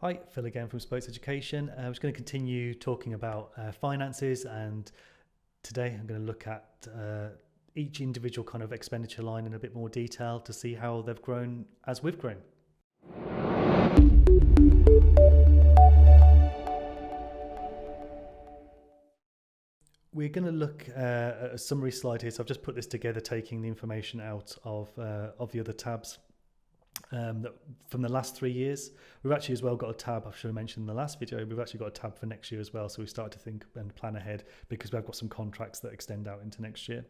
Hi, Phil again from Sports Education. I'm just going to continue talking about finances, and today I'm going to look at each individual kind of expenditure line in a bit more detail to see how they've grown as we've grown. We're going to look at a summary slide here. So I've just put this together, taking the information out of the other tabs. From the last 3 years, we've actually as well got a tab. I should have mentioned in the last video, we've actually got a tab for next year as well. So we started to think and plan ahead because we've got some contracts that extend out into next year.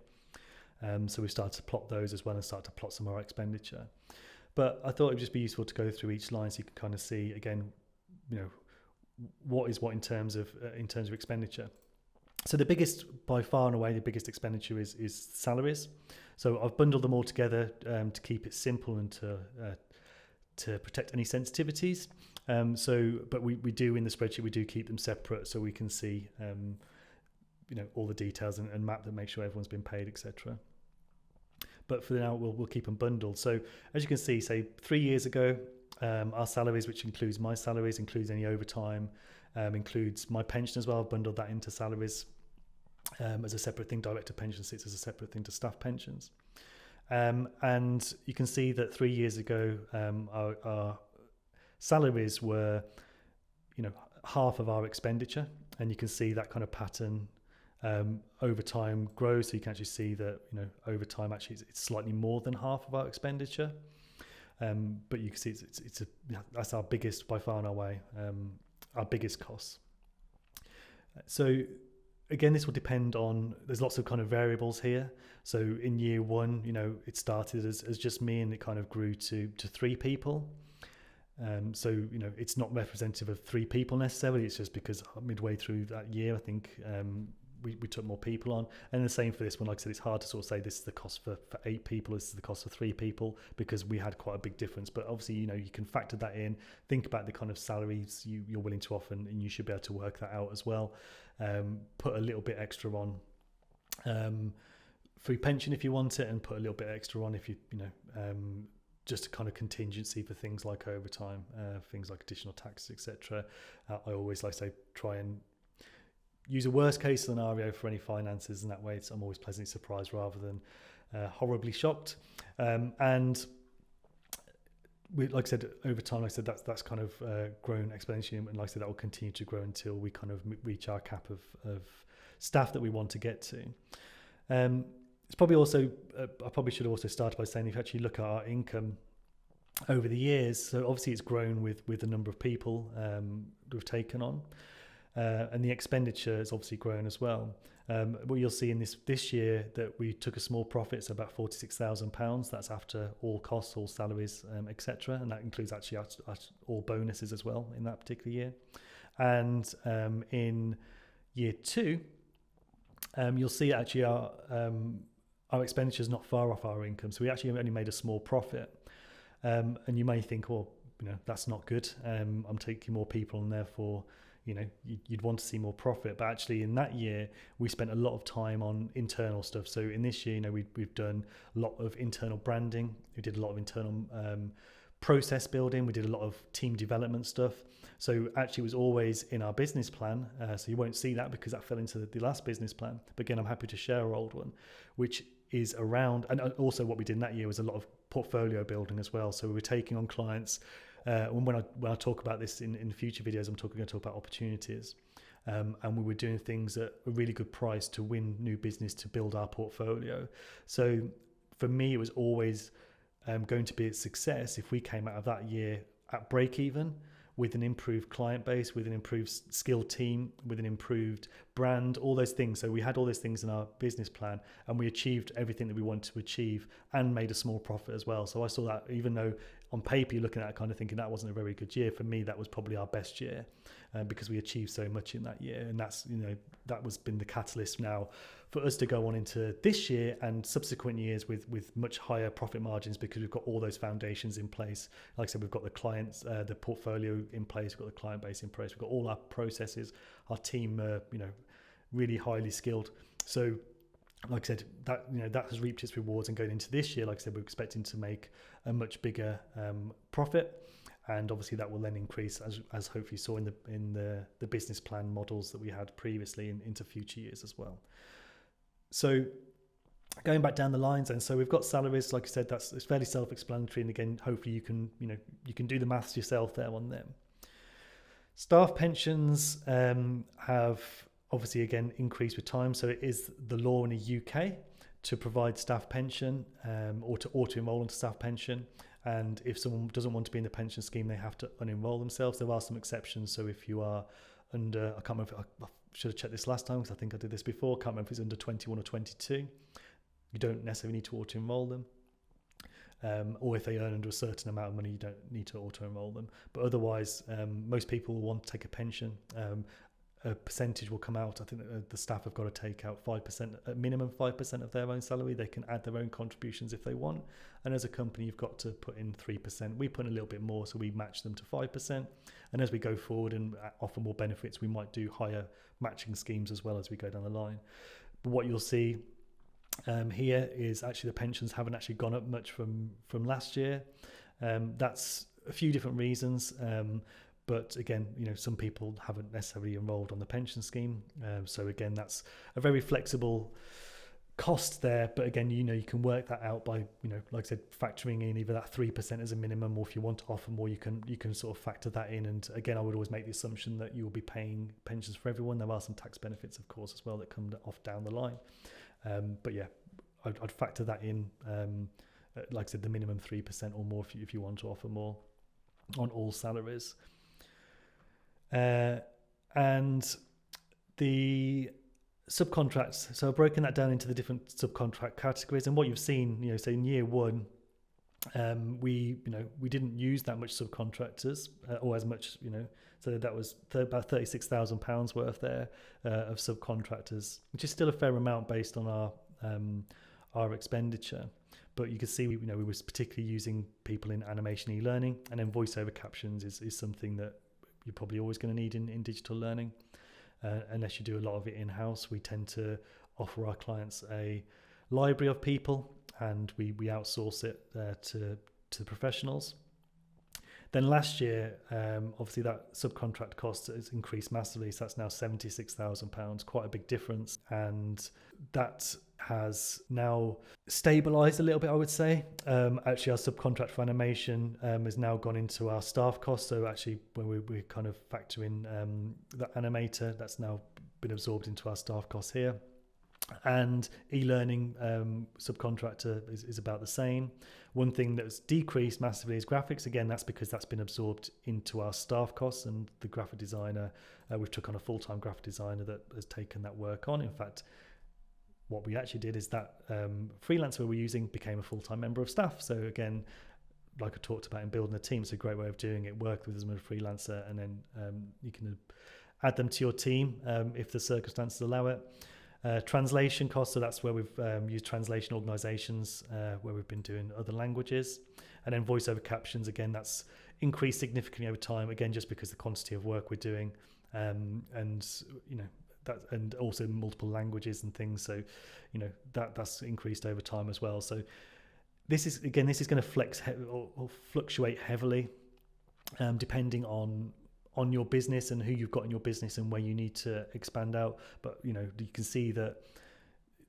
So we started to plot those as well and start to plot some more expenditure. But I thought it would just be useful to go through each line so you can kind of see again, what is what in terms of expenditure. So the biggest, by far and away, the biggest expenditure is salaries. So I've bundled them all together to keep it simple and to protect any sensitivities. But we do in the spreadsheet, we do keep them separate so we can see, all the details and map them, make sure everyone's been paid, etc. But for now, we'll keep them bundled. So as you can see, say 3 years ago, our salaries, which includes my salaries, includes any overtime, includes my pension as well. I've bundled that into salaries as a separate thing. Director pension sits as a separate thing to staff pensions. And you can see that 3 years ago, our salaries were, half of our expenditure. And you can see that kind of pattern over time grows. So you can actually see that, over time, actually, it's slightly more than half of our expenditure. But you can see that's our biggest, by far and away, our biggest costs. So again, this will depend on, there's lots of kind of variables here. So in year one, it started as just me and it kind of grew to 3 people. So, it's not representative of 3 people necessarily. It's just because midway through that year, I think we took more people on. And the same for this one. Like I said, it's hard to sort of say this is the cost for 8 people, this is the cost for 3 people, because we had quite a big difference. But obviously, you can factor that in, think about the kind of salaries you're willing to offer, and you should be able to work that out as well. Put a little bit extra on for your pension if you want it, and put a little bit extra on if just a kind of contingency for things like overtime, things like additional taxes, etc. I always, like I say, try and use a worst case scenario for any finances, and that way I'm always pleasantly surprised rather than horribly shocked. And like I said, over time, like I said, that's kind of grown exponentially, and like I said, that will continue to grow until we kind of reach our cap of staff that we want to get to. It's probably also, I probably should also start by saying, if you actually look at our income over the years, so obviously it's grown with the number of people we've taken on. And the expenditure has obviously grown as well. What you'll see in this year that we took a small profit, so about £46,000. That's after all costs, all salaries, etc. And that includes actually all bonuses as well in that particular year. And in year 2, you'll see actually our expenditure is not far off our income. So we actually only made a small profit. And you may think, that's not good. I'm taking more people and therefore, you'd want to see more profit. But actually in that year, we spent a lot of time on internal stuff. So in this year, we've done a lot of internal branding. We did a lot of internal process building. We did a lot of team development stuff. So actually it was always in our business plan. So you won't see that because that fell into the last business plan. But again, I'm happy to share our old one, which is around, and also what we did in that year was a lot of portfolio building as well. So we were taking on clients. When I talk about this in future videos, I'm going to talk about opportunities. And we were doing things at a really good price to win new business to build our portfolio. So for me, it was always going to be a success if we came out of that year at break even, with an improved client base, with an improved skilled team, with an improved brand, all those things. So we had all those things in our business plan, and we achieved everything that we wanted to achieve and made a small profit as well. So I saw that, even though on paper you're looking at it kind of thinking that wasn't a very good year, for me that was probably our best year because we achieved so much in that year. And that's, that was been the catalyst now for us to go on into this year and subsequent years with much higher profit margins, because we've got all those foundations in place. Like I said, we've got the clients, the portfolio in place, we've got the client base in place, we've got all our processes, our team, really highly skilled. So like I said, that has reaped its rewards, and going into this year, like I said, we're expecting to make a much bigger profit. and obviously that will then increase as hopefully you saw in the business plan models that we had previously into future years as well. So going back down the lines, and so we've got salaries, like I said, it's fairly self-explanatory, and again, hopefully you can do the maths yourself there on them. Staff pensions have obviously again increased with time, so it is the law in the UK to provide staff pension or to auto-enroll into staff pension, and if someone doesn't want to be in the pension scheme, they have to unenroll themselves. There are some exceptions, so if you are under, I can't remember, I should have checked this last time because I think I did this before, I can't remember if it's under 21 or 22, you don't necessarily need to auto-enroll them. Or if they earn under a certain amount of money, you don't need to auto-enroll them. But otherwise, most people will want to take a pension. A percentage will come out. I think that the staff have got to take out 5%, at minimum 5% of their own salary. They can add their own contributions if they want. And as a company, you've got to put in 3%. We put in a little bit more, so we match them to 5%. And as we go forward and offer more benefits, we might do higher matching schemes as well as we go down the line. But what you'll see here is actually the pensions haven't actually gone up much from last year. That's a few different reasons, but again, some people haven't necessarily enrolled on the pension scheme, so again, that's a very flexible cost there. But again, you can work that out by like I said, factoring in either that 3% as a minimum, or if you want to offer more, you can sort of factor that in. And again, I would always make the assumption that you will be paying pensions for everyone. There are some tax benefits, of course, as well that come off down the line. But yeah, I'd factor that in, like I said, the minimum 3% or more if you want to offer more on all salaries. And the subcontracts, so I've broken that down into the different subcontract categories. And what you've seen, so in year one, we didn't use that much subcontractors or as much, so that was about £36,000 worth there of subcontractors, which is still a fair amount based on our expenditure. But you can see we were particularly using people in animation e-learning, and then voiceover captions is something that you're probably always going to need in digital learning, unless you do a lot of it in-house. We tend to offer our clients a library of people, and we outsource it to the professionals. Then last year, obviously that subcontract cost has increased massively, so that's now £76,000, quite a big difference, and that has now stabilised a little bit, I would say. Actually, our subcontract for animation has now gone into our staff costs, so actually when we kind of factor in the animator, that's now been absorbed into our staff costs here. And e-learning subcontractor is about the same. One thing that's decreased massively is graphics. Again, that's because that's been absorbed into our staff costs, and the graphic designer, we've took on a full-time graphic designer that has taken that work on. In fact, what we actually did is that freelancer we're using became a full-time member of staff. So again, like I talked about in building a team, it's a great way of doing it. Work with them as a freelancer, and then you can add them to your team if the circumstances allow it. Translation costs, so that's where we've used translation organizations where we've been doing other languages. And then voiceover captions, again, that's increased significantly over time, again, just because the quantity of work we're doing, and that, and also multiple languages and things, so that's increased over time as well. So this is going to flex or fluctuate heavily depending on your business and who you've got in your business and where you need to expand out. But you can see that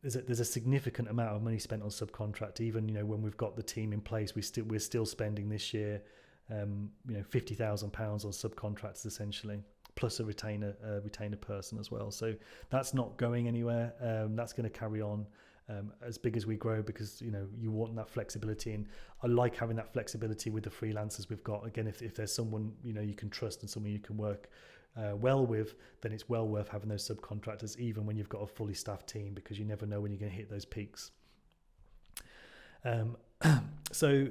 there's a significant amount of money spent on subcontract. Even when we've got the team in place, we're still spending this year £50,000 on subcontractors essentially, plus a retainer person as well. So that's not going anywhere. That's going to carry on as big as we grow, because you want that flexibility, and I like having that flexibility with the freelancers we've got. Again, if there's someone you can trust and someone you can work well with, then it's well worth having those subcontractors, even when you've got a fully staffed team, because you never know when you're going to hit those peaks. So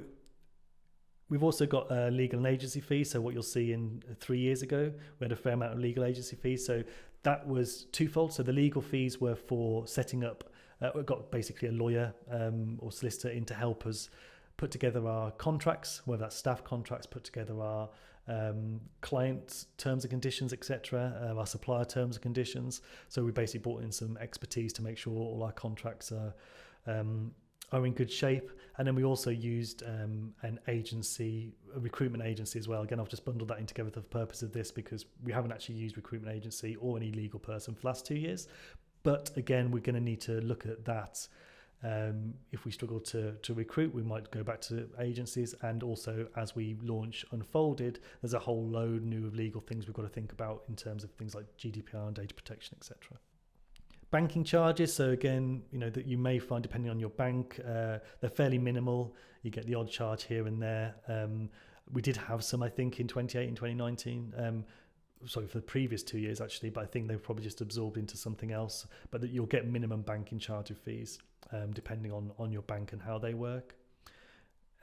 we've also got legal and agency fees. So what you'll see in 3 years ago, we had a fair amount of legal agency fees. So that was twofold. So the legal fees were for setting up, we've got basically a lawyer or solicitor in to help us put together our contracts, whether that's staff contracts, put together our client terms and conditions, etc., our supplier terms and conditions. So we basically brought in some expertise to make sure all our contracts are are in good shape. And then we also used an agency, a recruitment agency as well. Again, I've just bundled that in together for the purpose of this, because we haven't actually used recruitment agency or any legal person for the last 2 years. But again, we're going to need to look at that. If we struggle to recruit, we might go back to agencies. And also, as we launch Unfolded, there's a whole load new of legal things we've got to think about in terms of things like GDPR and data protection, etc. Banking charges, so again, that you may find, depending on your bank, they're fairly minimal. You get the odd charge here and there. We did have some, I think, in 2018, 2019. Sorry, for the previous 2 years actually, but I think they've probably just absorbed into something else. But that you'll get minimum banking charge of fees, depending on your bank and how they work.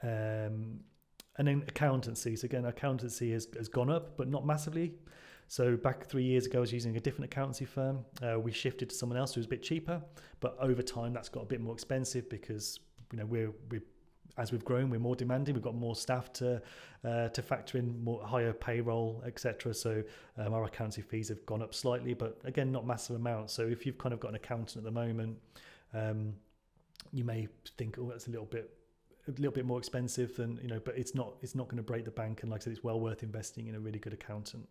And then accountancy. So again, accountancy has gone up, but not massively. So back 3 years ago, I was using a different accountancy firm. We shifted to someone else who was a bit cheaper, but over time that's got a bit more expensive because we're as we've grown, we're more demanding. We've got more staff to factor in, more higher payroll, etc. So our accountancy fees have gone up slightly, but again, not massive amounts. So if you've kind of got an accountant at the moment, you may think, oh, that's a little bit more expensive than but it's not going to break the bank. And like I said, it's well worth investing in a really good accountant.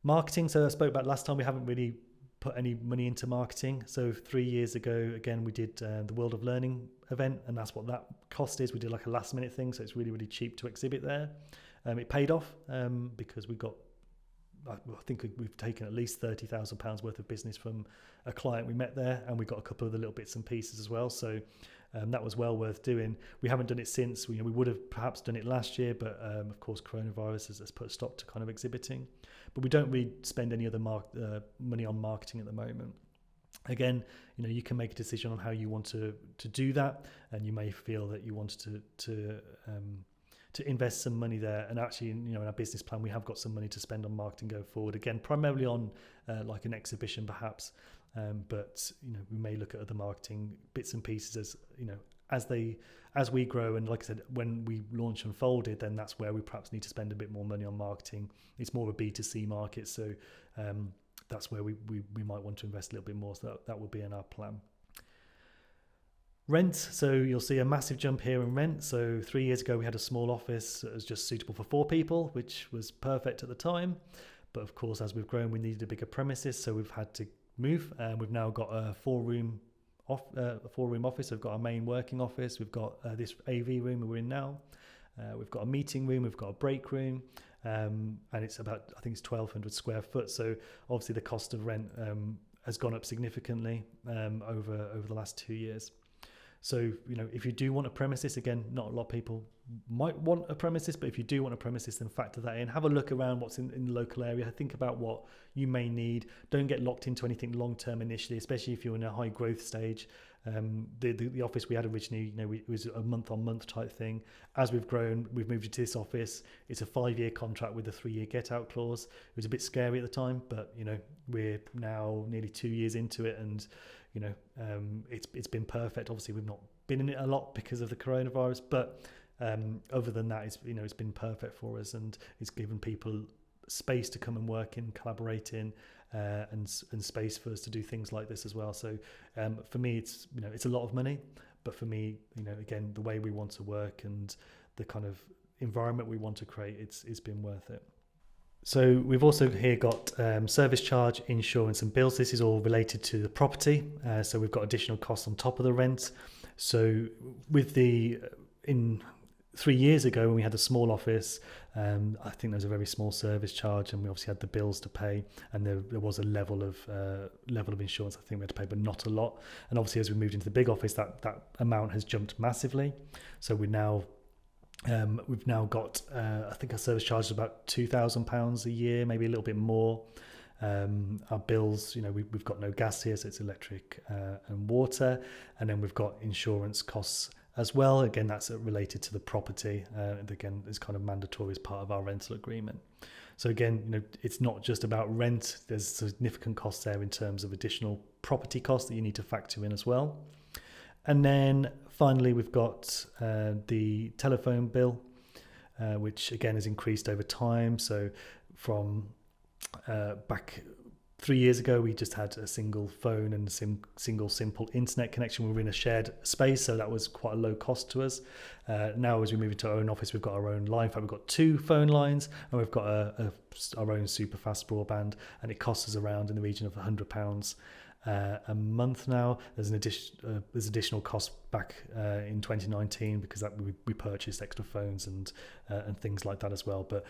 Marketing. So I spoke about last time, we haven't really put any money into marketing. So 3 years ago, again, we did the World of Learning event, and that's what that cost is. We did like a last minute thing, so it's really, really cheap to exhibit there. It paid off because we got, I think we've taken at least £30,000 worth of business from a client we met there, and we got a couple of the little bits and pieces as well. So that was well worth doing. We haven't done it since. We would have perhaps done it last year, but of course coronavirus has put a stop to kind of exhibiting. But we don't really spend any other money on marketing at the moment. Again, you can make a decision on how you want to do that, and you may feel that you want to invest some money there. And actually, in our business plan, we have got some money to spend on marketing going forward. Again, primarily on like an exhibition, perhaps. But we may look at other marketing bits and pieces as we grow. And like I said, when we launch Unfolded, then that's where we perhaps need to spend a bit more money on marketing. It's more of a B2C market, so that's where we might want to invest a little bit more. So that will be in our plan. Rent. So you'll see a massive jump here in rent. So 3 years ago, we had a small office that was just suitable for 4 people, which was perfect at the time. But of course, as we've grown, we needed a bigger premises, so we've had to move. We've now got a 4-room office. We've got our main working office. We've got this AV room that we're in now. We've got a meeting room. We've got a break room. And it's about, I think it's 1,200 square foot. So obviously the cost of rent has gone up significantly over the last 2 years. So, if you do want a premises, again, not a lot of people might want a premises, but if you do want a premises, then factor that in. Have a look around what's in the local area. Think about what you may need. Don't get locked into anything long-term initially, especially if you're in a high growth stage. The office we had originally, it was a month-on-month type thing. As we've grown, we've moved into this office. It's a 5-year contract with a 3-year get-out clause. It was a bit scary at the time, but we're now nearly 2 years into it, and it's been perfect. Obviously, we've not been in it a lot because of the coronavirus, but other than that, it's been perfect for us, and it's given people space to come and work in, collaborate in, and space for us to do things like this as well. So for me, it's a lot of money, but for me, again, the way we want to work and the kind of environment we want to create, it's been worth it. So we've also here got service charge, insurance and bills. This is all related to the property. So we've got additional costs on top of the rent. So in 3 years ago when we had a small office, I think there was a very small service charge, and we obviously had the bills to pay, and there was a level of insurance I think we had to pay, but not a lot. And obviously as we moved into the big office, that amount has jumped massively. So we've now got I think our service charge is about £2,000 a year, maybe a little bit more. Our bills, we've got no gas here, so it's electric and water, and then we've got insurance costs as well. Again, that's related to the property, and again, is kind of mandatory as part of our rental agreement. So again, it's not just about rent. There's significant costs there in terms of additional property costs that you need to factor in as well. And then finally, we've got the telephone bill, which again has increased over time. So from back 3 years ago, we just had a single phone and single simple internet connection. We were in a shared space, so that was quite a low cost to us. Now, as we move into our own office, we've got our own line. In fact, we've got 2 phone lines, and we've got our own super fast broadband, and it costs us around in the region of £100 a month now. There's additional cost back in 2019 because we purchased extra phones and things like that as well. But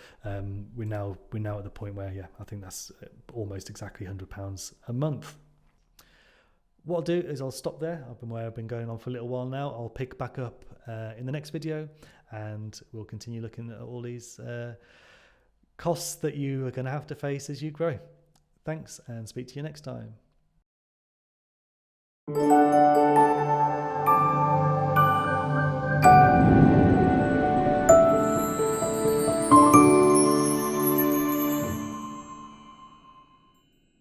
we're now at the point where I think that's almost exactly £100 a month. What I'll do is I'll stop there. I've been going on for a little while now. I'll pick back up in the next video, and we'll continue looking at all these costs that you are going to have to face as you grow. Thanks, and speak to you next time.